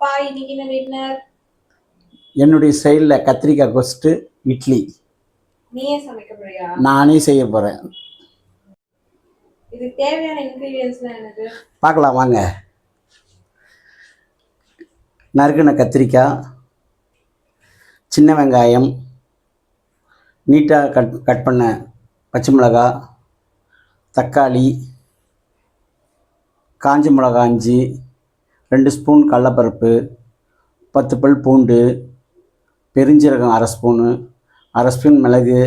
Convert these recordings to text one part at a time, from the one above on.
அப்பா இன்னைக்கு என்ன டின்னர்? என்னுடைய ஸ்டைலில் கத்திரிக்காய் கொஸ்ட்டு இட்லி. நீயே சமைக்க போறியா? நானே செய்ய போகிறேன். இதுக்கு தேவையான இன்க்ரீடியன்ஸ்லாம் எனக்கு பார்க்கலாம் வாங்க. நறுக்கின கத்திரிக்காய், சின்ன வெங்காயம், நீட்டாக கட் பண்ண பச்சை மிளகாய், தக்காளி, காஞ்ச மிளகா 5, 2 ஸ்பூன் கடலப்பருப்பு, 10 பல் பூண்டு, பெருஞ்சீரகம் 1/2 ஸ்பூனு, 1/2 ஸ்பூன் மிளகு,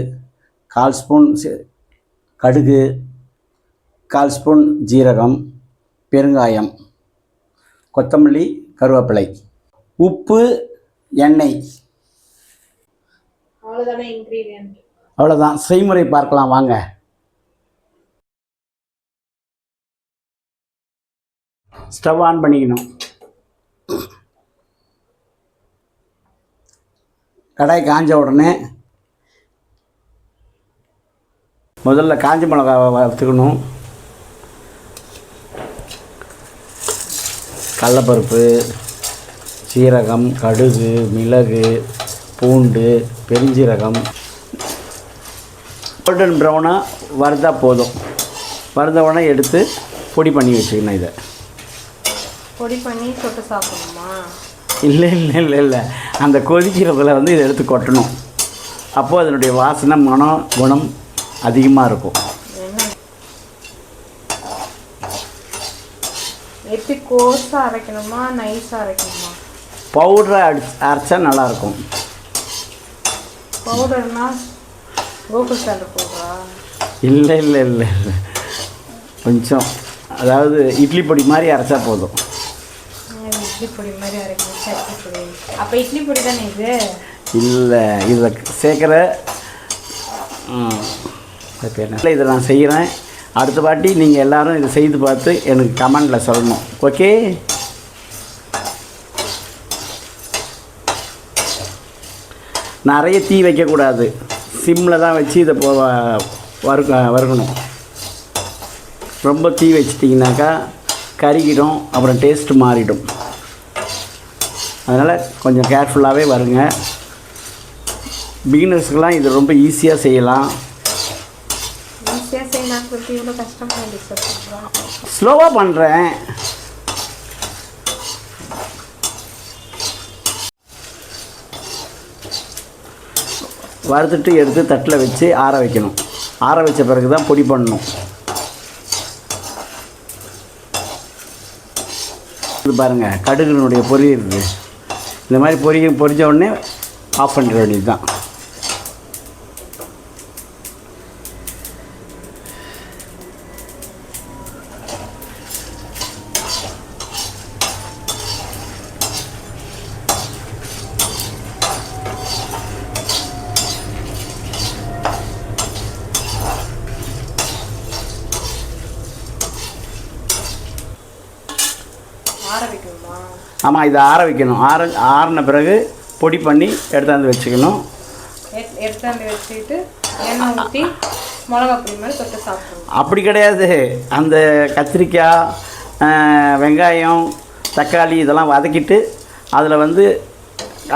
1/4 ஸ்பூன் கடுகு, 1/4 ஸ்பூன் ஜீரகம், பெருங்காயம், கொத்தமல்லி, கருவேப்பிலை, உப்பு, எண்ணெய். அவ்வளோதானே இன்க்ரீடியன்ட்? அவ்வளோதான். செய்முறை பார்க்கலாம் வாங்க. ஸ்டவ் ஆன் பண்ணிக்கணும். கடாய் காஞ்ச உடனே முதல்ல காஞ்ச மிளகாவை வறுத்துக்கணும். கடலப்பருப்பு, சீரகம், கடுகு, மிளகு, பூண்டு, பெருஞ்சீரகம் கோல்டன் ப்ரௌனாக வறுத்தா போதும். வறுத்த உடனே எடுத்து பொடி பண்ணி வச்சுக்கணும். இதை பொடி பண்ணி தொட்டு சாப்பிடணுமா? இல்லை இல்லை இல்லை இல்லை, அந்த கொதிக்கிறதுல வந்து இதை எடுத்து கொட்டணும். அப்போது அதனுடைய வாசனை, மனம், குணம் அதிகமாக இருக்கும். எப்படி கோஸாக அரைக்கணுமா நைஸாக அரைக்கணுமா? பவுடரை அரைச்சா நல்லாயிருக்கும். பவுடர்னா கோகுல் ஸ்டாண்டர்ட் பவுடரா? இல்லை இல்லை இல்லை இல்லை, கொஞ்சம் அதாவது இட்லி பொடி மாதிரி அரைச்சா போதும். இட்லி பொடி மாதிரி அரைக்கணும். சட்னி பொடி. அப்போ இட்லி பொடி தானே இது? இல்லை, இதில் சேர்க்குற இதை நான் செய்கிறேன். அடுத்த வாட்டி நீங்கள் எல்லோரும் இதை செய்து பார்த்து எனக்கு கமெண்டில் சொல்லணும். ஓகே? நிறைய தீ வைக்கக்கூடாது. சிம்மில் தான் வச்சு இதை வறுக்கணும். ரொம்ப தீ வச்சிட்டிங்கனாக்கா கருகிடும், அப்புறம் டேஸ்ட்டு மாறிடும். அதனால் கொஞ்சம் கேர்ஃபுல்லாகவே வருங்க. பிகினர்ஸ்க்கெலாம் இது ரொம்ப ஈஸியாக செய்யலாம். ஈஸியாக செய்யலாம். இவ்வளோ கஷ்டமாக ஸ்லோவாக பண்ணுறேன். வறுத்துட்டு எடுத்து தட்டில் வச்சு ஆற வைக்கணும். ஆற வச்ச பிறகு தான் பொடி பண்ணணும். இது பாருங்கள், கடுகுனுடைய பொரி இருக்குது. இந்த மாதிரி பொரிஞ்ச உடனே ஆஃப் பண்ணிட வேண்டியது தான். ஆமாம், இதை ஆற வைக்கணும். ஆறின பிறகு பொடி பண்ணி எடுத்தாந்து வச்சுக்கணும். எடுத்தாந்து வச்சுக்கிட்டு எண்ணெய் ஊற்றி மிளகா பொடி மாதிரி தொட்டு சாப்பிடணும். அப்படி கிடையாது. அந்த கத்திரிக்காய், வெங்காயம், தக்காளி இதெல்லாம் வதக்கிட்டு அதில் வந்து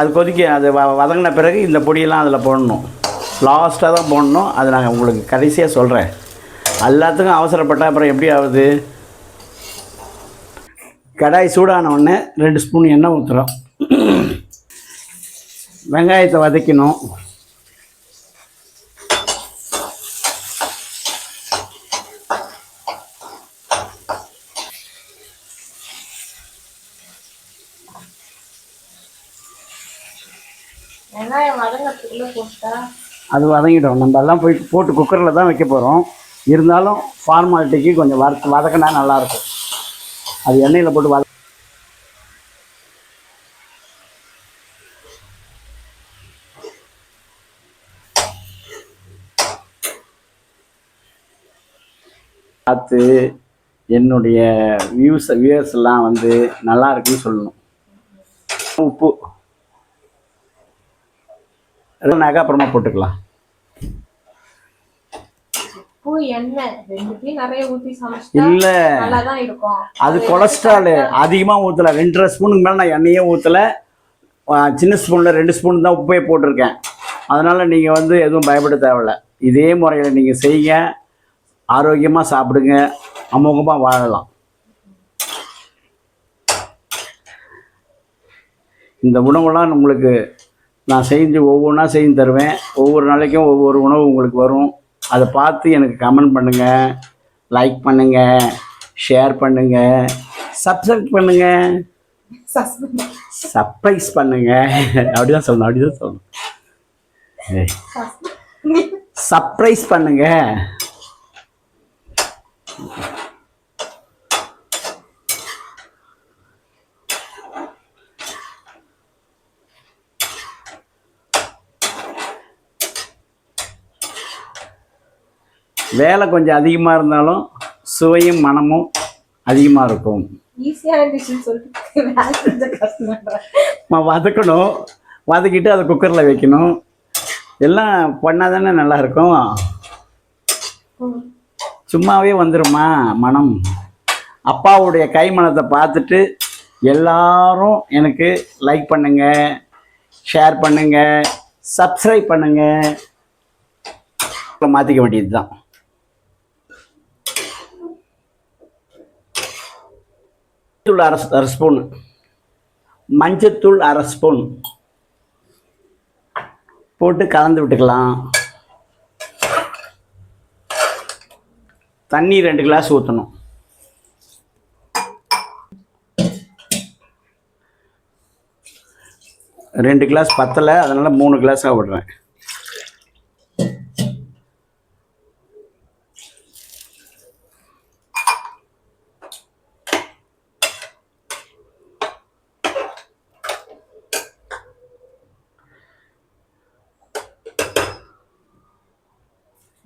அது அது வதங்கின பிறகு இந்த பொடியெல்லாம் அதில் போடணும். லாஸ்ட்டாக தான் போடணும். அது நான் உங்களுக்கு கடைசியாக சொல்கிறேன். எல்லாத்துக்கும் அவசரப்பட்டால் அப்புறம் எப்படி ஆகுது? கடாய் சூடான உடனே 2 ஸ்பூன் எண்ணெய் ஊற்றுறோம். வெங்காயத்தை வதக்கணும். வெங்காயம் வதங்கிறதுக்குள்ளே போட்டா அது வதங்கிடும். நம்ம எல்லாம் போட்டு குக்கரில் தான் வைக்க போகிறோம். இருந்தாலும் ஃபார்மாலிட்டிக்கு கொஞ்சம் வதக்கினா நல்லாயிருக்கும். அது எண்ணெயில் போட்டு பார்த்து என்னுடைய வியூவர்ஸ்லாம் வந்து நல்லா இருக்குன்னு சொல்லணும். உப்பு அப்புறமா போட்டுக்கலாம். உப்பு எண்ணெய் ரெண்டுத்தையும் நிறைய ஊத்தி சமைச்சா இல்லை நல்லா தான் இருக்கும். அது கொலஸ்ட்ரால் அதிகமாக ஊற்றலை. 2.5 ஸ்பூனுக்கு மேலே நான் எண்ணெயே ஊற்றலை. சின்ன ஸ்பூனில் 2 ஸ்பூன் தான் உப்பே போட்டிருக்கேன். அதனால் நீங்கள் வந்து எதுவும் பயப்பட தேவையில்ல. இதே முறையில் நீங்கள் செய்யுங்க, ஆரோக்கியமாக சாப்பிடுங்க, அமோகமாக வாழலாம். இந்த உணவெல்லாம் உங்களுக்கு நான் செஞ்சு ஒவ்வொன்றா செஞ்சு தருவேன். ஒவ்வொரு நாளைக்கும் ஒவ்வொரு உணவு உங்களுக்கு வரும். அதை பார்த்து எனக்கு கமெண்ட் பண்ணுங்கள், லைக் பண்ணுங்கள், ஷேர் பண்ணுங்கள், சப்ஸ்கிரைப் பண்ணுங்கள், சர்ப்ரைஸ் பண்ணுங்கள். அப்படிதான் சொல்லணும். சர்ப்ரைஸ் பண்ணுங்கள். வேலை கொஞ்சம் அதிகமாக இருந்தாலும் சுவையும் மனமும் அதிகமாக இருக்கும். வதக்கணும், வதக்கிட்டு அதை குக்கரில் வைக்கணும். எல்லாம் பண்ணால் தானே நல்லாயிருக்கும். சும்மாவே வந்துடுமா மனம்? அப்பாவுடைய கைமணத்தை பார்த்துட்டு எல்லாரும் எனக்கு லைக் பண்ணுங்கள், ஷேர் பண்ணுங்கள், சப்ஸ்கிரைப் பண்ணுங்கள். மாற்றிக்க வேண்டியது தான். அரை ஸ்பூன் மஞ்சத்தூள், அரை ஸ்பூன் போட்டு கலந்து விட்டுக்கலாம். தண்ணி 2 கிளாஸ் ஊற்றணும். ரெண்டு கிளாஸ் பத்தலை, அதனால் 3 கிளாஸாக விடுறேன்.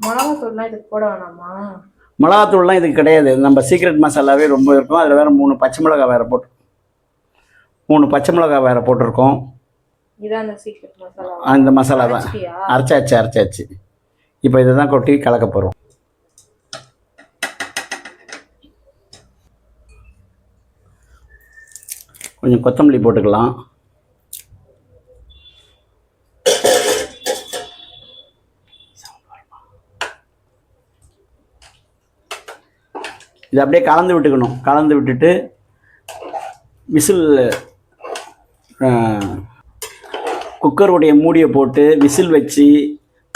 மிளகாத்தூள்லாம் இதுக்கு போட வேணாமா? மிளகாத்தூள்லாம் இதுக்கு கிடையாது. நம்ம சீக்ரெட் மசாலாவே ரொம்ப இருக்கும். அதில் வேறு 3 பச்சை மிளகாய் வேறு போட்டிருக்கோம். இதான் அந்த சீக்ரெட் மசாலா. அந்த மசாலா தான் அரைச்சாச்சு. இப்போ இதை தான் கொட்டி கலக்க போகிறோம். கொஞ்சம் கொத்தமல்லி போட்டுக்கலாம். இதை அப்படியே கலந்து விட்டுக்கணும். கலந்து விட்டுட்டு விசில், குக்கருடைய மூடியை போட்டு விசில் வச்சு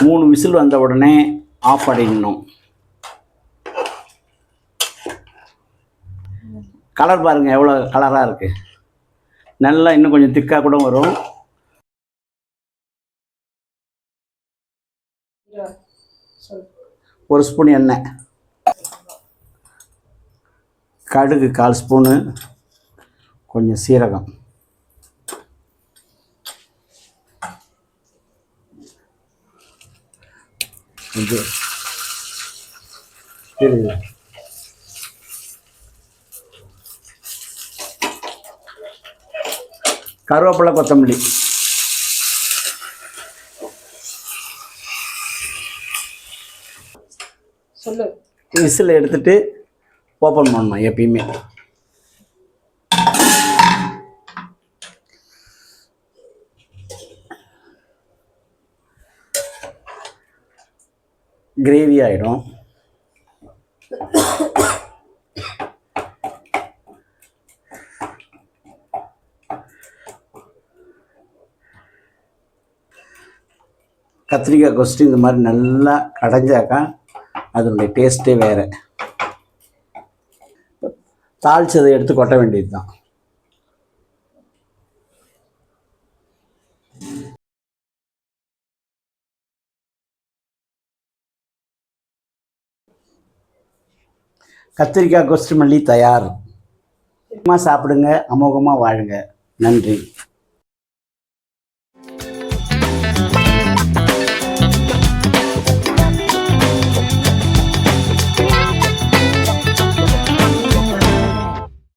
3 விசில் வந்த உடனே ஆஃப் பண்ணிடணும். கலர் பாருங்கள் எவ்வளோ கலராக இருக்குது. நல்லா இன்னும் கொஞ்சம் திக்காக கூட வரும். ஒரு ஸ்பூன் எண்ணெய், கடுகு 1/4 ஸ்பூனு, கொஞ்சம் சீரகம், கொஞ்சம் கருவேப்பிலை, கொத்தமல்லி. சொல்லு. விசில் எடுத்துட்டு ஓப்பன் பண்ணணும். எப்பயுமே கிரேவி ஆகிடும். கத்திரிக்காய் கொஸ்டின் இந்த மாதிரி நல்லா கடைஞ்சாக்கா அதனுடைய டேஸ்ட்டே வேறு. தாளிச்சதை எடுத்து கொட்ட வேண்டியது தான். கத்திரிக்காய் கொஸ்டின் மல்லி தயார். சாப்பிடுங்க, அமோகமாக வாழுங்க. நன்றி.